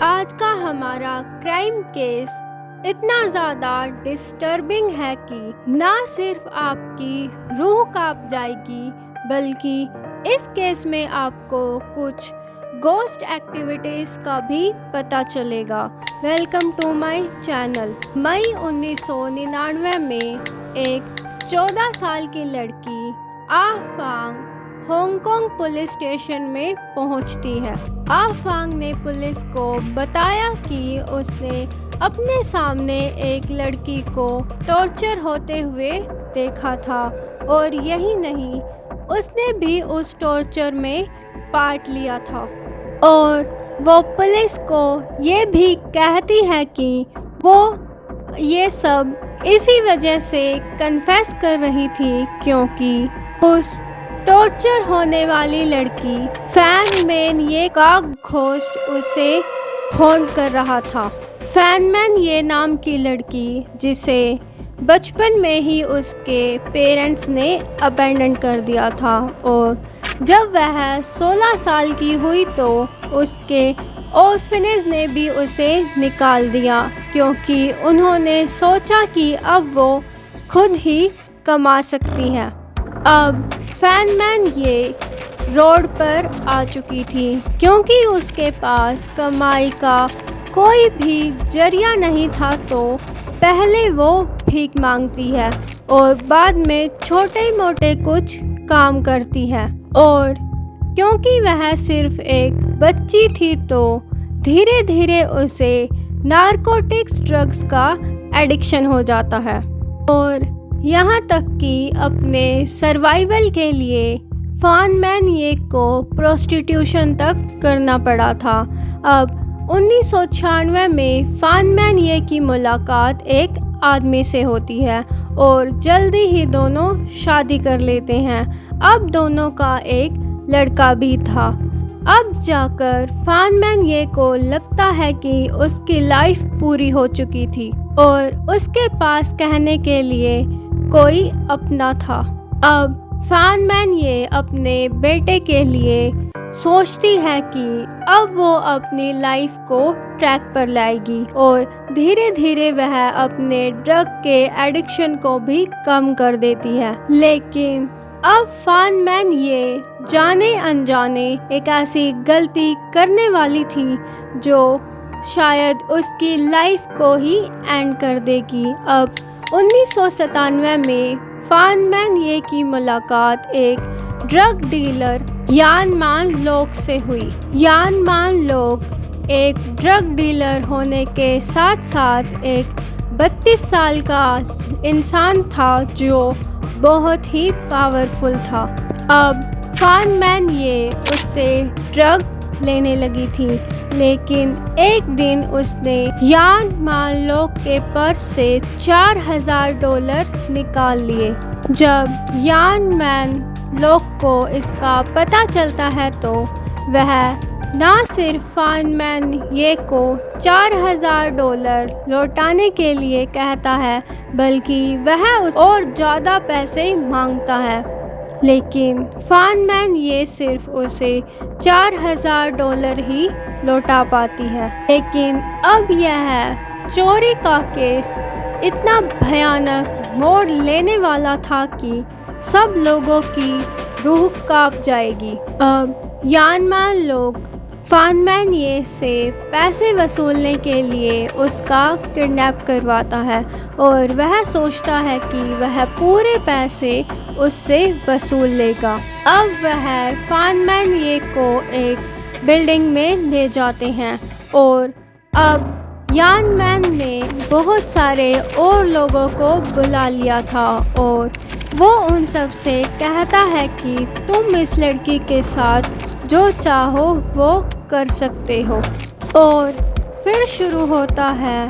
आज का हमारा क्राइम केस इतना ज़्यादा डिस्टर्बिंग है कि ना सिर्फ आपकी रूह कांप जाएगी बल्कि इस केस में आपको कुछ गोस्ट एक्टिविटीज़ का भी पता चलेगा। Welcome to my channel. मई 1999 में एक 14 साल की लड़की आफांग हांगकांग पुलिस स्टेशन में पहुंचती है। आफांग ने पुलिस को बताया कि उसने अपने सामने एक लड़की को टॉर्चर होते हुए देखा था और यही नहीं, उसने भी उस टॉर्चर में पार्ट लिया था और वो पुलिस को ये भी कहती है कि वो ये सब इसी वजह से कन्फेस कर रही थी क्योंकि उस टॉर्चर होने वाली लड़की फैनमैन ये का घोस्ट उसे हॉन्ट कर रहा था। फैनमैन ये नाम की लड़की जिसे बचपन में ही उसके पेरेंट्स ने अबैंडन कर दिया था और जब वह 16 साल की हुई तो उसके ऑर्फनेज ने भी उसे निकाल दिया क्योंकि उन्होंने सोचा कि अब वो खुद ही कमा सकती है। अब फैनमैन ये रोड पर आ चुकी थी क्योंकि उसके पास कमाई का कोई भी जरिया नहीं था, तो पहले वो भीख मांगती है और बाद में छोटे मोटे कुछ काम करती है और क्योंकि वह सिर्फ एक बच्ची थी तो धीरे धीरे उसे नारकोटिक्स ड्रग्स का एडिक्शन हो जाता है और यहाँ तक कि अपने सर्वाइवल के लिए फैनमैन ये को प्रोस्टिट्यूशन तक करना पड़ा था। अब 1996 में फैनमैन ये की मुलाकात एक आदमी से होती है और जल्दी ही दोनों शादी कर लेते हैं। अब दोनों का एक लड़का भी था। अब जाकर फैनमैन ये को लगता है कि उसकी लाइफ पूरी हो चुकी थी और उसके पास कहने के लिए कोई अपना था। अब फैनमैन ये अपने बेटे के लिए सोचती है कि अब वो अपनी लाइफ को ट्रैक पर लाएगी और धीरे धीरे वह अपने ड्रग के एडिक्शन को भी कम कर देती है। लेकिन अब फैनमैन ये जाने अनजाने एक ऐसी गलती करने वाली थी जो शायद उसकी लाइफ को ही एंड कर देगी। अब 1997 में फैनमैन ये की मुलाकात एक ड्रग डीलर यान मान लोक से हुई। यान मान लोक एक ड्रग डीलर होने के साथ साथ एक 32 साल का इंसान था जो बहुत ही पावरफुल था। अब फैनमैन ये उससे ड्रग लेने लगी थी, लेकिन एक दिन उसने यान मान लोक के पर्स से $4000 निकाल लिए। जब यान मैन लोक को इसका पता चलता है तो वह ना सिर्फ फैनमैन ये को $4000 लौटाने के लिए कहता है बल्कि वह और ज़्यादा पैसे मांगता है, लेकिन फैनमैन ये सिर्फ उसे $4000 ही लौटा पाती है। लेकिन अब यह चोरी का केस इतना भयानक मोड़ लेने वाला था कि सब लोगों की रूह कांप जाएगी। अब यानमान लोग फैनमैन ये से पैसे वसूलने के लिए उसका किडनैप करवाता है और वह सोचता है कि वह पूरे पैसे उससे वसूल लेगा। अब वह फैनमैन ये को एक बिल्डिंग में ले जाते हैं और अब यानमैन ने बहुत सारे और लोगों को बुला लिया था और वो उन सब से कहता है कि तुम इस लड़की के साथ जो चाहो वो कर सकते हो। और फिर शुरू होता है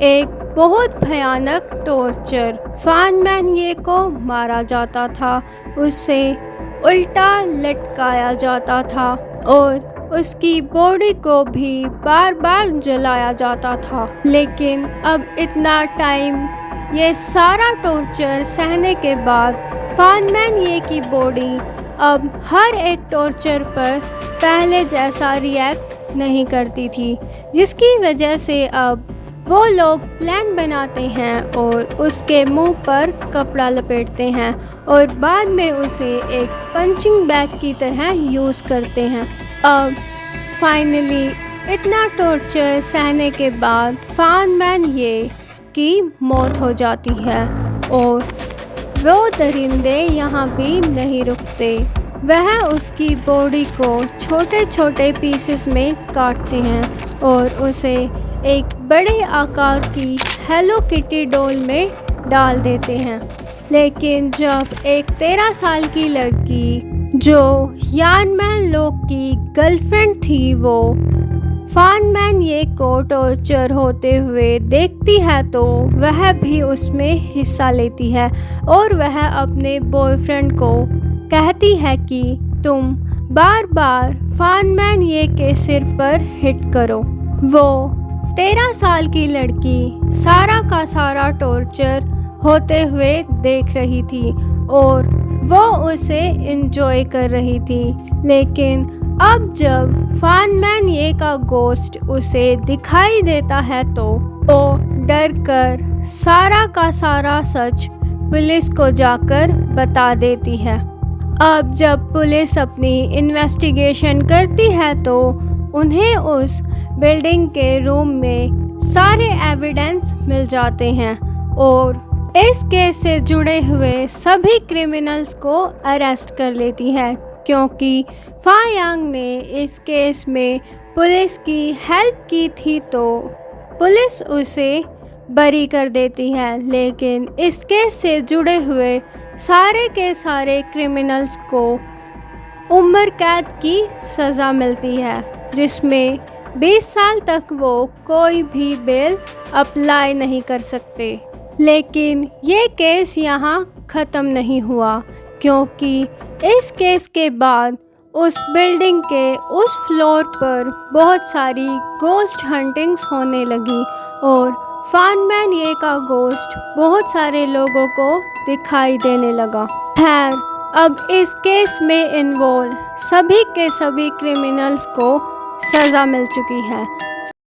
एक बहुत भयानक टॉर्चर। फैनमैन ये को मारा जाता था, उसे उल्टा लटकाया जाता था और उसकी बॉडी को भी बार बार जलाया जाता था। लेकिन अब इतना टाइम ये सारा टॉर्चर सहने के बाद फैनमैन ये की बॉडी अब हर एक टॉर्चर पर पहले जैसा रिएक्ट नहीं करती थी, जिसकी वजह से अब वो लोग प्लान बनाते हैं और उसके मुंह पर कपड़ा लपेटते हैं और बाद में उसे एक पंचिंग बैग की तरह यूज़ करते हैं। अब फाइनली इतना टॉर्चर सहने के बाद फानमैन ये की मौत हो जाती है और वो दरिंदे यहाँ भी नहीं रुकते। वह उसकी बॉडी को छोटे छोटे पीसेस में काटते हैं और उसे एक बड़े आकार की हेलो किटी डॉल में डाल देते हैं। लेकिन जब एक 13 साल की लड़की जो यानमैन लोग की गर्लफ्रेंड थी वो फानमैन ये को टॉर्चर होते हुए देखती है तो वह भी उसमें हिस्सा लेती है और वह अपने बॉयफ्रेंड को कहती है कि तुम बार बार फानमैन ये के सिर पर हिट करो। वो 13 साल की लड़की सारा का सारा टॉर्चर होते हुए देख रही थी और वो उसे एंजॉय कर रही थी। लेकिन अब जब फानमैन ये का गोस्ट उसे दिखाई देता है तो वो डर कर सारा का सारा सच पुलिस को जाकर बता देती है। अब जब पुलिस अपनी इन्वेस्टिगेशन करती है तो उन्हें उस बिल्डिंग के रूम में सारे एविडेंस मिल जाते हैं और इस केस से जुड़े हुए सभी क्रिमिनल्स को अरेस्ट कर लेती है, क्योंकि फायांग ने इस केस में पुलिस की हेल्प की थी तो पुलिस उसे बरी कर देती है। लेकिन इस केस से जुड़े हुए सारे के सारे क्रिमिनल्स को उम्र कैद की सज़ा मिलती है, जिसमें 20 साल तक वो कोई भी बेल अप्लाई नहीं कर सकते। लेकिन ये केस यहाँ ख़त्म नहीं हुआ, क्योंकि इस केस के बाद उस बिल्डिंग के उस फ्लोर पर बहुत सारी गोस्ट हंटिंग्स होने लगी और फानमैन ये का गोस्ट बहुत सारे लोगों को दिखाई देने लगा। खैर, अब इस केस में इन्वॉल्व सभी के सभी क्रिमिनल्स को सज़ा मिल चुकी है।